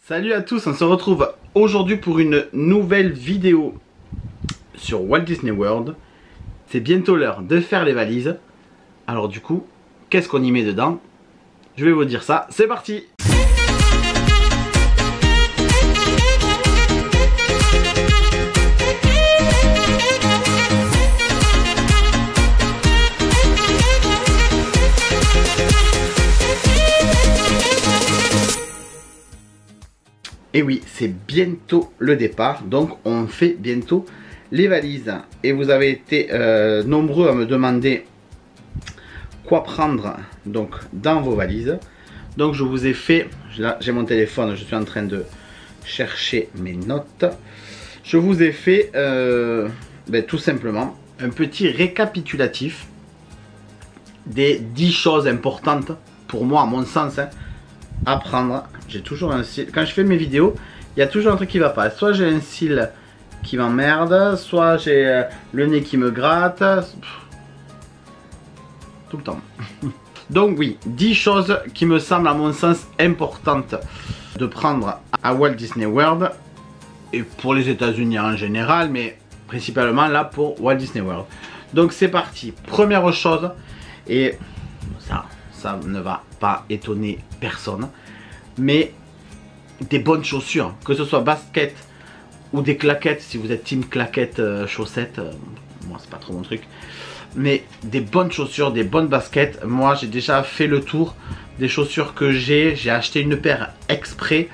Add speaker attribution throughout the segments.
Speaker 1: Salut à tous, on se retrouve aujourd'hui pour une nouvelle vidéo sur Walt Disney World. C'est bientôt l'heure de faire les valises. Alors du coup, qu'est-ce qu'on y met dedans? Je vais vous dire ça, c'est parti! Et oui, c'est bientôt le départ, donc on fait bientôt les valises. Et vous avez été nombreux à me demander quoi prendre donc dans vos valises. Donc je vous ai fait, là j'ai mon téléphone, je suis en train de chercher mes notes. Je vous ai fait tout simplement un petit récapitulatif des 10 choses importantes pour moi, à mon sens, à prendre. J'ai toujours un cil, quand je fais mes vidéos, il y a toujours un truc qui va pas. Soit j'ai un cil qui m'emmerde, soit j'ai le nez qui me gratte. Tout le temps. Donc oui, 10 choses qui me semblent à mon sens importantes de prendre à Walt Disney World. Et pour les États-Unis en général, mais principalement là pour Walt Disney World. Donc c'est parti. Première chose, et ça ne va pas étonner personne, mais des bonnes chaussures, que ce soit basket ou des claquettes, si vous êtes team claquettes chaussettes, moi c'est pas trop mon truc, mais des bonnes chaussures, des bonnes baskets. Moi j'ai déjà fait le tour des chaussures que j'ai acheté une paire exprès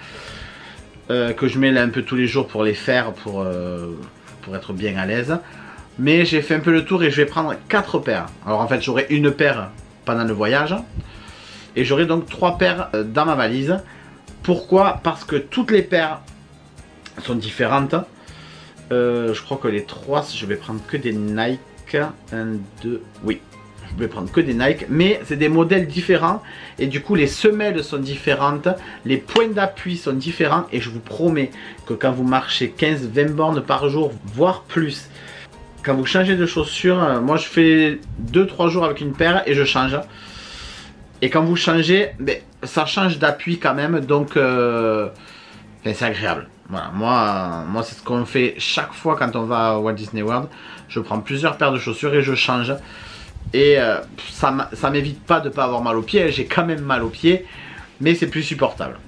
Speaker 1: que je mets là un peu tous les jours pour les faire, pour être bien à l'aise. Mais j'ai fait un peu le tour et je vais prendre 4 paires. Alors en fait j'aurai une paire pendant le voyage et j'aurai donc 3 paires dans ma valise. Pourquoi? Parce que toutes les paires sont différentes. Je crois que les 3, je vais prendre que des Nike. 1, 2, oui. Je vais prendre que des Nike. Mais c'est des modèles différents. Et du coup, les semelles sont différentes. Les points d'appui sont différents. Et je vous promets que quand vous marchez 15-20 bornes par jour, voire plus, quand vous changez de chaussures, moi je fais 2-3 jours avec une paire et je change. Et quand vous changez, ça change d'appui quand même, donc c'est agréable. Voilà, moi c'est ce qu'on fait chaque fois quand on va à Walt Disney World. Je prends plusieurs paires de chaussures et je change. Et ça m'évite pas de ne pas avoir mal aux pieds. J'ai quand même mal aux pieds, mais c'est plus supportable.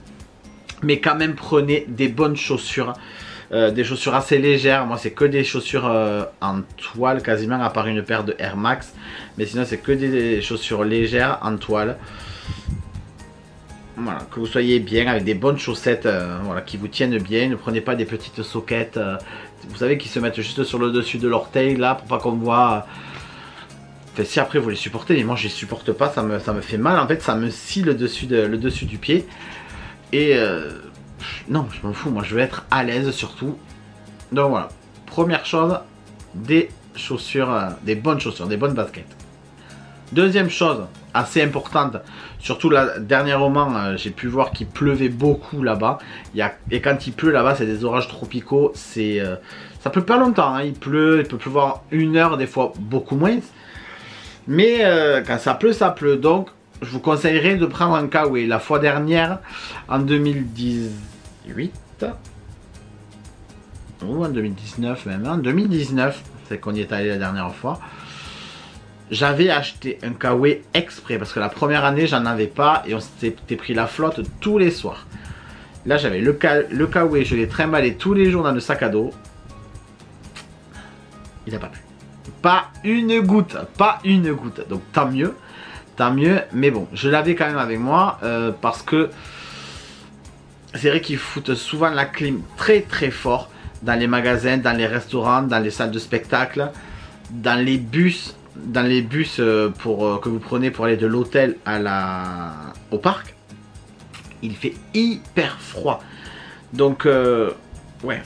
Speaker 1: Mais quand même, prenez des bonnes chaussures. Des chaussures assez légères. Moi c'est que des chaussures en toile quasiment, à part une paire de Air Max, mais sinon c'est que des chaussures légères en toile. Voilà, que vous soyez bien avec des bonnes chaussettes, voilà, qui vous tiennent bien. Ne prenez pas des petites soquettes, vous savez, qui se mettent juste sur le dessus de l'orteil là, pour pas qu'on voit. Enfin, si après vous les supportez, mais moi je les supporte pas, ça me fait mal en fait, ça me scie le dessus du pied. Et non, je m'en fous, moi je veux être à l'aise surtout. Donc voilà, première chose, des chaussures, des bonnes chaussures, des bonnes baskets. Deuxième chose, assez importante, surtout là dernièrement, j'ai pu voir qu'il pleuvait beaucoup là-bas. Et quand il pleut là-bas, c'est des orages tropicaux, ça pleut pas longtemps, hein. Il peut pleuvoir 1 heure, des fois beaucoup moins. Mais quand ça pleut, donc je vous conseillerais de prendre un Kawaii. La fois dernière, en 2018, ou en 2019 même, en 2019, c'est qu'on y est allé la dernière fois, j'avais acheté un Kawaii exprès, parce que la première année, j'en avais pas, et on s'était pris la flotte tous les soirs. Là, j'avais le Kawaii, je l'ai trimballé tous les jours dans le sac à dos. Il n'a pas plu. Pas une goutte, pas une goutte. Donc tant mieux. Tant mieux, mais bon, je l'avais quand même avec moi parce que c'est vrai qu'ils foutent souvent la clim très très fort dans les magasins, dans les restaurants, dans les salles de spectacle, dans les bus que vous prenez pour aller de l'hôtel au parc. Il fait hyper froid. Donc ouais,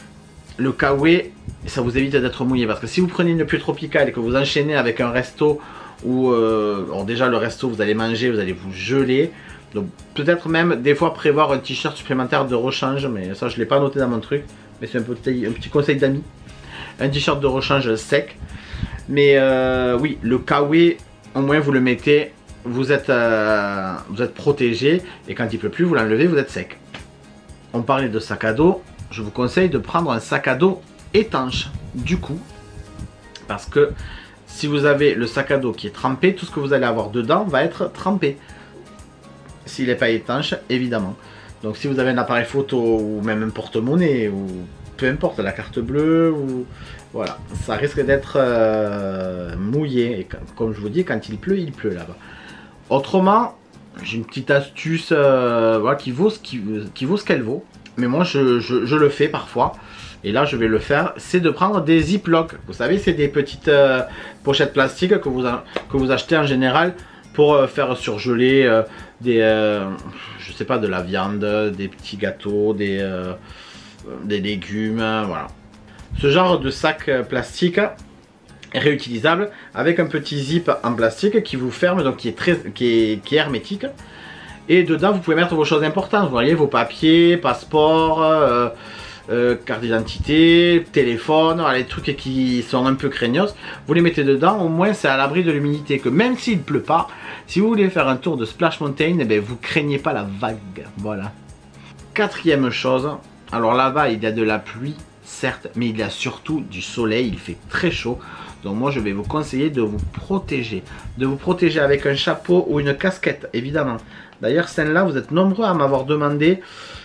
Speaker 1: le Kawaii, ça vous évite d'être mouillé, parce que si vous prenez une pluie tropicale et que vous enchaînez avec un resto ou alors déjà le resto, vous allez manger, vous allez vous geler. Donc peut-être même des fois prévoir un t-shirt supplémentaire de rechange, mais ça je ne l'ai pas noté dans mon truc, mais c'est un petit conseil d'amis. Un t-shirt de rechange sec. Mais oui, le Kawaii, au moins vous le mettez, vous êtes protégé, et quand il pleut plus, vous l'enlevez, vous êtes sec. on parlait de sac à dos, je vous conseille de prendre un sac à dos étanche, du coup, parce que si vous avez le sac à dos qui est trempé, tout ce que vous allez avoir dedans va être trempé. S'il n'est pas étanche, évidemment. Donc si vous avez un appareil photo ou même un porte-monnaie ou peu importe, la carte bleue ou voilà, ça risque d'être mouillé. Et comme je vous dis, quand il pleut là-bas. Autrement, j'ai une petite astuce voilà, qui vaut ce qu'elle vaut. Mais moi, je le fais parfois. Et là, je vais le faire. C'est de prendre des ziplocs. Vous savez, c'est des petites pochettes plastiques que vous achetez en général pour faire surgeler je sais pas, de la viande, des petits gâteaux, des légumes, voilà. Ce genre de sac plastique réutilisable avec un petit zip en plastique qui vous ferme, donc qui est hermétique. Et dedans, vous pouvez mettre vos choses importantes. Vous voyez, vos papiers, passeport, carte d'identité, téléphone, voilà, les trucs qui sont un peu craignos. Vous les mettez dedans, au moins c'est à l'abri de l'humidité. Que même s'il ne pleut pas, si vous voulez faire un tour de Splash Mountain, eh bien, vous craignez pas la vague. Voilà. Quatrième chose, alors là-bas il y a de la pluie, certes, mais il y a surtout du soleil, il fait très chaud. Donc moi je vais vous conseiller de vous protéger. De vous protéger avec un chapeau ou une casquette, évidemment. D'ailleurs celle-là, vous êtes nombreux à m'avoir demandé,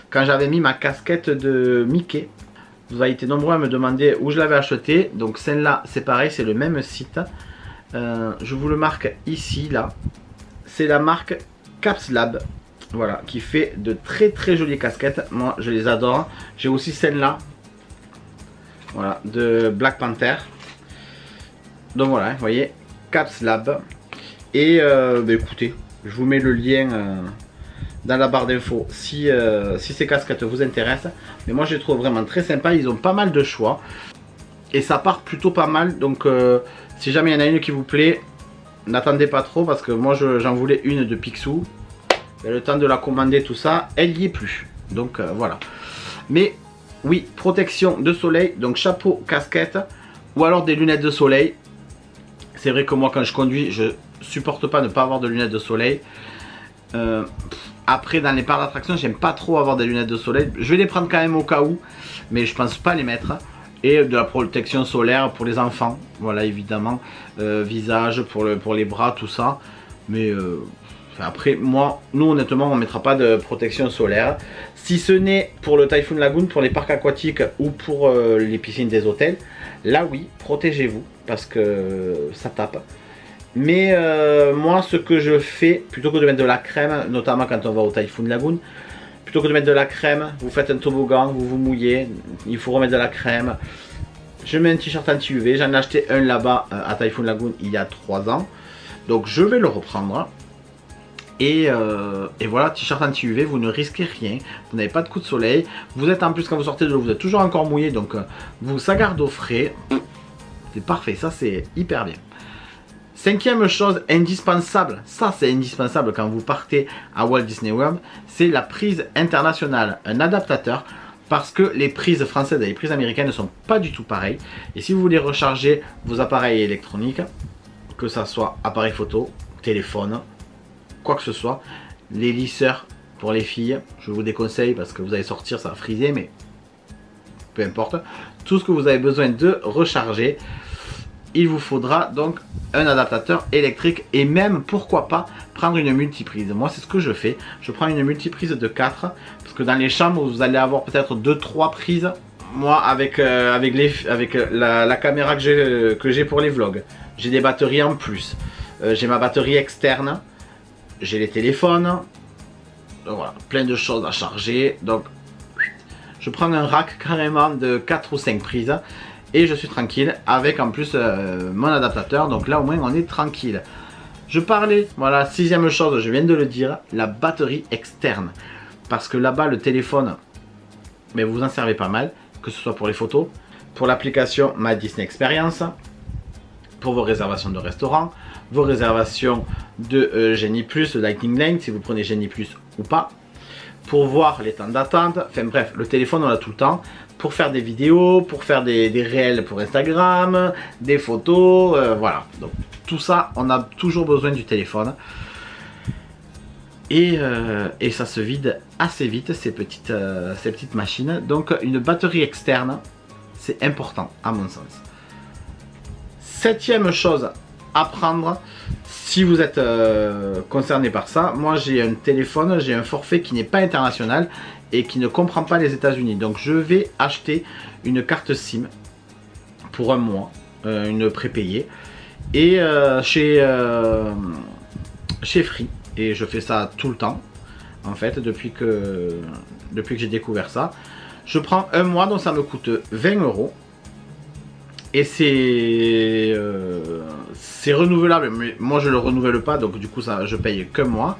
Speaker 1: quand j'avais mis ma casquette de Mickey, vous avez été nombreux à me demander où je l'avais acheté. Donc celle-là, c'est pareil, c'est le même site. Je vous le marque ici, là. C'est la marque Caps Lab. Voilà, qui fait de très très jolies casquettes. Moi, je les adore. J'ai aussi celle-là. Voilà, de Black Panther. Donc voilà, vous voyez, Caps Lab. Et bah, écoutez, je vous mets le lien dans la barre d'infos si ces casquettes vous intéressent. Mais moi je les trouve vraiment très sympas, ils ont pas mal de choix. Et ça part plutôt pas mal, donc si jamais il y en a une qui vous plaît, n'attendez pas trop parce que moi j'en voulais une de Picsou. Et le temps de la commander tout ça, elle y est plus. Donc voilà. Mais oui, protection de soleil, donc chapeau, casquette ou alors des lunettes de soleil. C'est vrai que moi quand je conduis, je supporte pas ne pas avoir de lunettes de soleil. Après dans les parcs d'attraction, j'aime pas trop avoir des lunettes de soleil. Je vais les prendre quand même au cas où, mais je pense pas les mettre. Et de la protection solaire pour les enfants, voilà, évidemment, visage pour les bras, tout ça. Mais après, nous honnêtement, on mettra pas de protection solaire. Si ce n'est pour le Typhoon Lagoon, pour les parcs aquatiques ou pour les piscines des hôtels. Là oui, protégez-vous parce que ça tape. Mais moi, ce que je fais, plutôt que de mettre de la crème, notamment quand on va au Typhoon Lagoon, plutôt que de mettre de la crème, vous faites un toboggan, vous vous mouillez, il faut remettre de la crème. Je mets un t-shirt anti-UV, j'en ai acheté un là-bas à Typhoon Lagoon il y a 3 ans. Donc je vais le reprendre. Et voilà, t-shirt anti-UV, vous ne risquez rien, vous n'avez pas de coup de soleil. Vous êtes en plus, quand vous sortez de l'eau, vous êtes toujours encore mouillé, donc ça garde au frais. C'est parfait, ça c'est hyper bien. Cinquième chose indispensable, ça c'est indispensable quand vous partez à Walt Disney World, c'est la prise internationale, un adaptateur, parce que les prises françaises et les prises américaines ne sont pas du tout pareilles. Et si vous voulez recharger vos appareils électroniques, que ça soit appareil photo, téléphone, quoi que ce soit, les lisseurs pour les filles, je vous déconseille parce que vous allez sortir, ça va friser, mais peu importe. Tout ce que vous avez besoin de recharger, il vous faudra donc un adaptateur électrique et même pourquoi pas prendre une multiprise. Moi c'est ce que je fais, je prends une multiprise de 4 parce que dans les chambres vous allez avoir peut-être 2-3 prises. Moi avec la caméra que j'ai pour les vlogs, j'ai des batteries en plus, j'ai ma batterie externe, j'ai les téléphones, donc voilà, plein de choses à charger. Donc je prends un rack carrément de 4 ou 5 prises. Et je suis tranquille avec en plus mon adaptateur. Donc là au moins on est tranquille. Je parlais, voilà, sixième chose, je viens de le dire, la batterie externe. Parce que là-bas le téléphone, mais vous en servez pas mal. Que ce soit pour les photos, pour l'application My Disney Experience, pour vos réservations de restaurants, vos réservations de Genie+, de Lightning Lane, si vous prenez Genie+, ou pas. Pour voir les temps d'attente, enfin bref, le téléphone on l'a tout le temps. Pour faire des vidéos, pour faire des réels pour Instagram, des photos, voilà. Donc tout ça, on a toujours besoin du téléphone. Et ça se vide assez vite ces petites machines. Donc une batterie externe, c'est important à mon sens. Septième chose à prendre si vous êtes concerné par ça. Moi j'ai un téléphone, j'ai un forfait qui n'est pas international et qui ne comprend pas les États-Unis. Donc je vais acheter une carte SIM pour un mois, une prépayée, et chez Free. Et je fais ça tout le temps, en fait, depuis que j'ai découvert ça. Je prends un mois, donc ça me coûte 20 €. Et c'est renouvelable, mais moi je le renouvelle pas, donc du coup ça, je paye qu'un mois.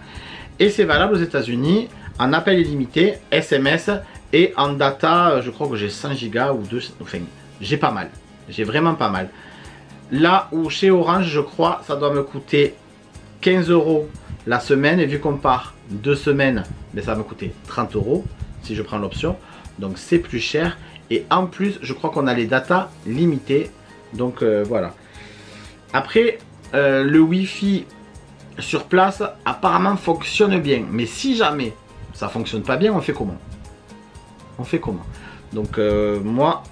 Speaker 1: Et c'est valable aux États-Unis en appel illimité, SMS et en data. Je crois que j'ai 100 Go ou 2, enfin j'ai pas mal, j'ai vraiment pas mal. Là où chez Orange, je crois, ça doit me coûter 15 € la semaine, et vu qu'on part 2 semaines, mais ça va me coûter 30 € si je prends l'option, donc c'est plus cher. Et en plus, je crois qu'on a les datas limitées, donc voilà. Après, le Wi-Fi sur place apparemment fonctionne bien, mais si jamais ça fonctionne pas bien, on fait comment? On fait comment? Donc moi,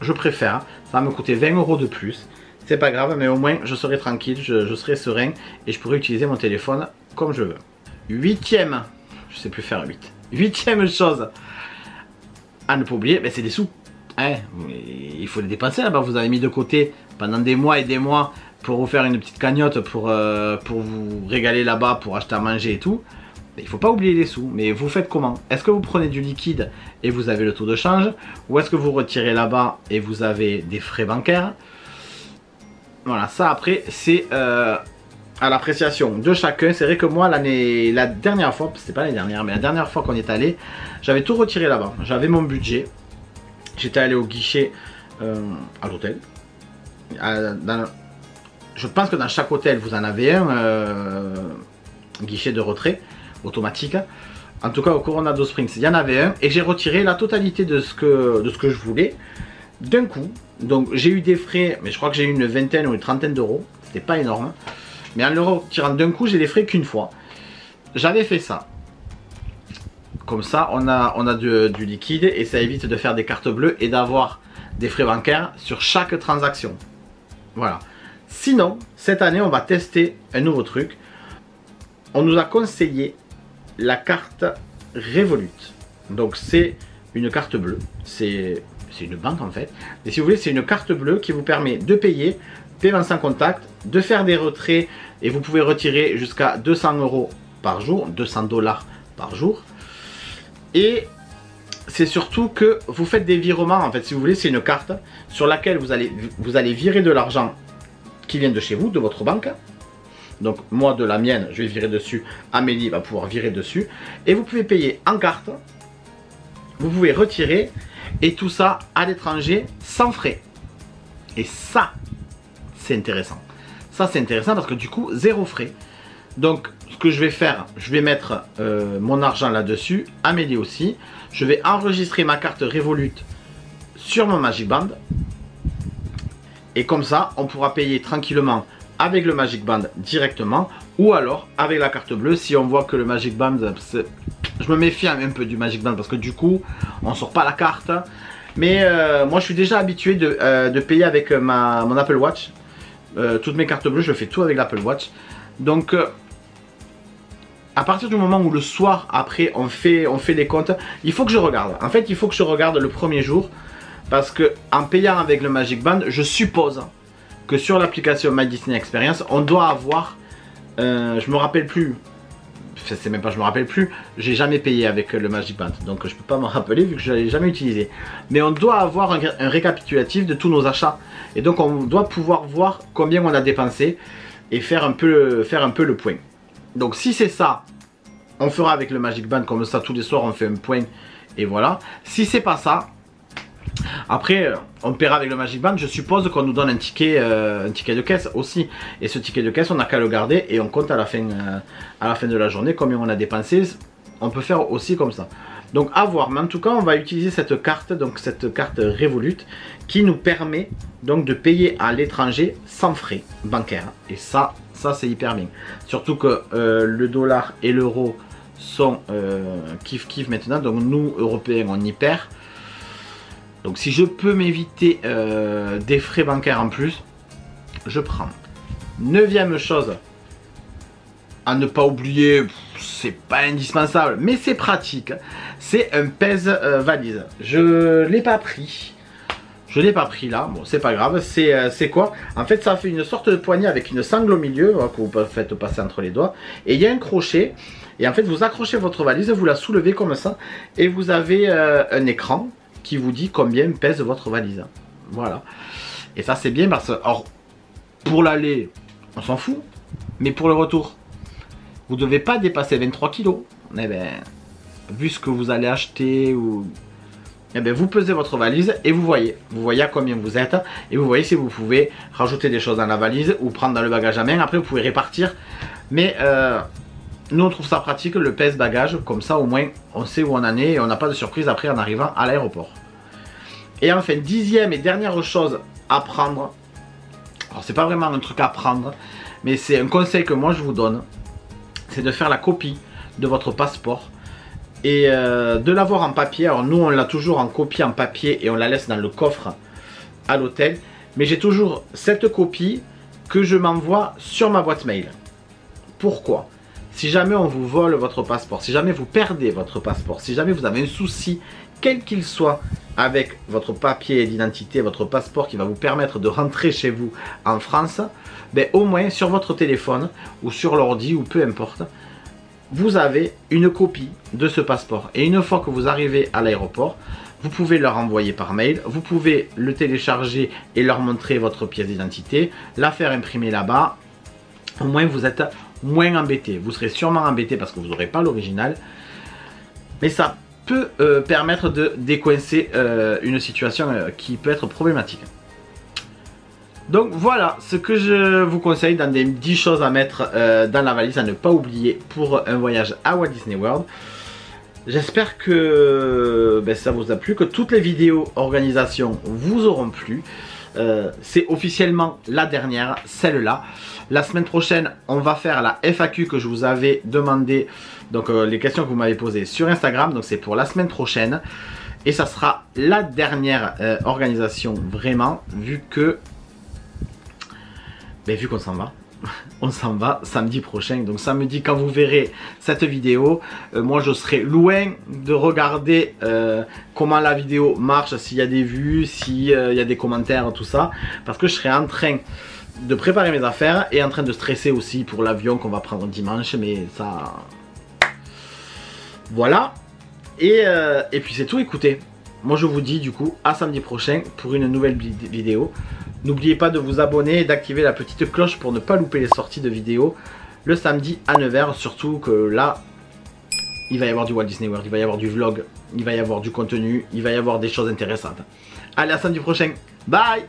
Speaker 1: je préfère, ça va me coûter 20 € de plus. C'est pas grave, mais au moins je serai tranquille, je serai serein et je pourrai utiliser mon téléphone comme je veux. Huitième, je sais plus faire 8. Huitième chose à ne pas oublier, ben c'est des sous. Hein, il faut les dépenser là-bas. Vous avez mis de côté pendant des mois et des mois pour vous faire une petite cagnotte, pour vous régaler là-bas, pour acheter à manger et tout. Il ne faut pas oublier les sous. Mais vous faites comment? Est-ce que vous prenez du liquide et vous avez le taux de change? Ou est-ce que vous retirez là-bas et vous avez des frais bancaires? Voilà, ça après c'est à l'appréciation de chacun. C'est vrai que moi la dernière fois, c'était pas l'année dernière, mais la dernière fois qu'on est allé, j'avais tout retiré là-bas. J'avais mon budget. J'étais allé au guichet à l'hôtel. Je pense que dans chaque hôtel vous en avez un guichet de retrait automatique. En tout cas au Coronado Springs il y en avait un, et j'ai retiré la totalité de ce que je voulais d'un coup. Donc j'ai eu des frais, mais je crois que j'ai eu une vingtaine ou une trentaine d'euros. C'était pas énorme, mais en le retirant d'un coup, j'ai les frais qu'une fois. J'avais fait ça. Comme ça, on a du liquide et ça évite de faire des cartes bleues et d'avoir des frais bancaires sur chaque transaction. Voilà. Sinon, cette année, on va tester un nouveau truc. On nous a conseillé la carte Revolut. Donc c'est une carte bleue. C'est une banque en fait. Et si vous voulez, c'est une carte bleue qui vous permet de payer, paiement sans contact, de faire des retraits, et vous pouvez retirer jusqu'à 200 € par jour, 200 $ par jour. Et c'est surtout que vous faites des virements en fait. Si vous voulez, c'est une carte sur laquelle vous allez virer de l'argent qui vient de chez vous, de votre banque. Donc moi de la mienne, je vais virer dessus, Amélie va pouvoir virer dessus, et vous pouvez payer en carte, vous pouvez retirer, et tout ça à l'étranger sans frais. Et ça, c'est intéressant. Ça, c'est intéressant parce que du coup, zéro frais. Donc, ce que je vais faire, je vais mettre mon argent là-dessus, Amélie aussi. Je vais enregistrer ma carte Revolut sur mon Magic Band. Et comme ça, on pourra payer tranquillement avec le Magic Band directement, ou alors avec la carte bleue si on voit que le Magic Band... Je me méfie un peu du Magic Band parce que du coup, on sort pas la carte. Mais moi, je suis déjà habitué de payer avec mon Apple Watch. Toutes mes cartes bleues, je fais tout avec l'Apple Watch. Donc, à partir du moment où le soir, après, on fait les comptes, il faut que je regarde. En fait, il faut que je regarde le premier jour. Parce que en payant avec le Magic Band, je suppose que sur l'application My Disney Experience, on doit avoir... je me rappelle plus... C'est même pas je me rappelle plus, j'ai jamais payé avec le Magic Band, donc je peux pas me rappeler vu que je l'ai jamais utilisé. Mais on doit avoir un récapitulatif de tous nos achats, et donc on doit pouvoir voir combien on a dépensé et faire un peu le point. Donc si c'est ça, on fera avec le Magic Band, comme ça tous les soirs on fait un point et voilà. Si c'est pas ça, après on paiera avec le Magic Band. Je suppose qu'on nous donne un ticket de caisse aussi, et ce ticket de caisse on n'a qu'à le garder et on compte à la fin de la journée combien on a dépensé. On peut faire aussi comme ça, donc à voir. Mais en tout cas, on va utiliser cette carte, donc cette carte Revolut, qui nous permet donc de payer à l'étranger sans frais bancaires. Et ça c'est hyper bien, surtout que le dollar et l'euro sont kiff maintenant. Donc nous, Européens, on y perd. Donc si je peux m'éviter des frais bancaires en plus, je prends. 9e chose à ne pas oublier, c'est pas indispensable, mais c'est pratique. C'est un pèse valise. Je l'ai pas pris. Je l'ai pas pris là, bon c'est pas grave. C'est quoi? En fait ça fait une sorte de poignée avec une sangle au milieu que vous faites passer entre les doigts. Et il y a un crochet. Et en fait vous accrochez votre valise, vous la soulevez comme ça. Et vous avez un écran qui vous dit combien pèse votre valise. Voilà. Et ça c'est bien parce que, alors, pour l'aller, on s'en fout. Mais pour le retour, vous ne devez pas dépasser 23 kg. Eh bien, vu ce que vous allez acheter, eh bien, vous pesez votre valise et vous voyez à combien vous êtes. Et vous voyez si vous pouvez rajouter des choses dans la valise ou prendre dans le bagage à main. Après, vous pouvez répartir. Mais nous, on trouve ça pratique, le pèse-bagage. Comme ça, au moins, on sait où on en est et on n'a pas de surprise après en arrivant à l'aéroport. Et enfin, 10e et dernière chose à prendre. Alors, c'est pas vraiment un truc à prendre, mais c'est un conseil que moi je vous donne. C'est de faire la copie de votre passeport et de l'avoir en papier. Alors nous on l'a toujours en copie en papier et on la laisse dans le coffre à l'hôtel. Mais j'ai toujours cette copie que je m'envoie sur ma boîte mail. Pourquoi? Si jamais on vous vole votre passeport, si jamais vous perdez votre passeport, si jamais vous avez un souci, quel qu'il soit, avec votre papier d'identité, votre passeport qui va vous permettre de rentrer chez vous en France, ben au moins sur votre téléphone ou sur l'ordi ou peu importe, vous avez une copie de ce passeport. Et une fois que vous arrivez à l'aéroport, vous pouvez leur envoyer par mail, vous pouvez le télécharger et leur montrer votre pièce d'identité, la faire imprimer là-bas. Au moins vous êtes moins embêté. Vous serez sûrement embêté parce que vous n'aurez pas l'original, mais ça peut permettre de décoincer une situation qui peut être problématique. Donc voilà ce que je vous conseille dans des 10 choses à mettre dans la valise à ne pas oublier pour un voyage à Walt Disney World. J'espère que ça vous a plu, que toutes les vidéos organisation vous auront plu. C'est officiellement la dernière, celle-là. La semaine prochaine, on va faire la FAQ que je vous avais demandé, donc les questions que vous m'avez posées sur Instagram. Donc c'est pour la semaine prochaine. Et ça sera la dernière organisation vraiment, vu que... vu qu'on s'en va. On s'en va samedi prochain. Donc samedi, quand vous verrez cette vidéo, moi je serai loin de regarder comment la vidéo marche, s'il y a des vues, s'il y a des commentaires, tout ça. Parce que je serai en train de préparer mes affaires et en train de stresser aussi pour l'avion qu'on va prendre dimanche. Mais ça... Voilà. Et puis c'est tout, écoutez. Moi je vous dis du coup à samedi prochain pour une nouvelle vidéo. N'oubliez pas de vous abonner et d'activer la petite cloche pour ne pas louper les sorties de vidéos le samedi à 9 h. Surtout que là, il va y avoir du Walt Disney World, il va y avoir du vlog, il va y avoir du contenu, il va y avoir des choses intéressantes. Allez, à samedi prochain. Bye!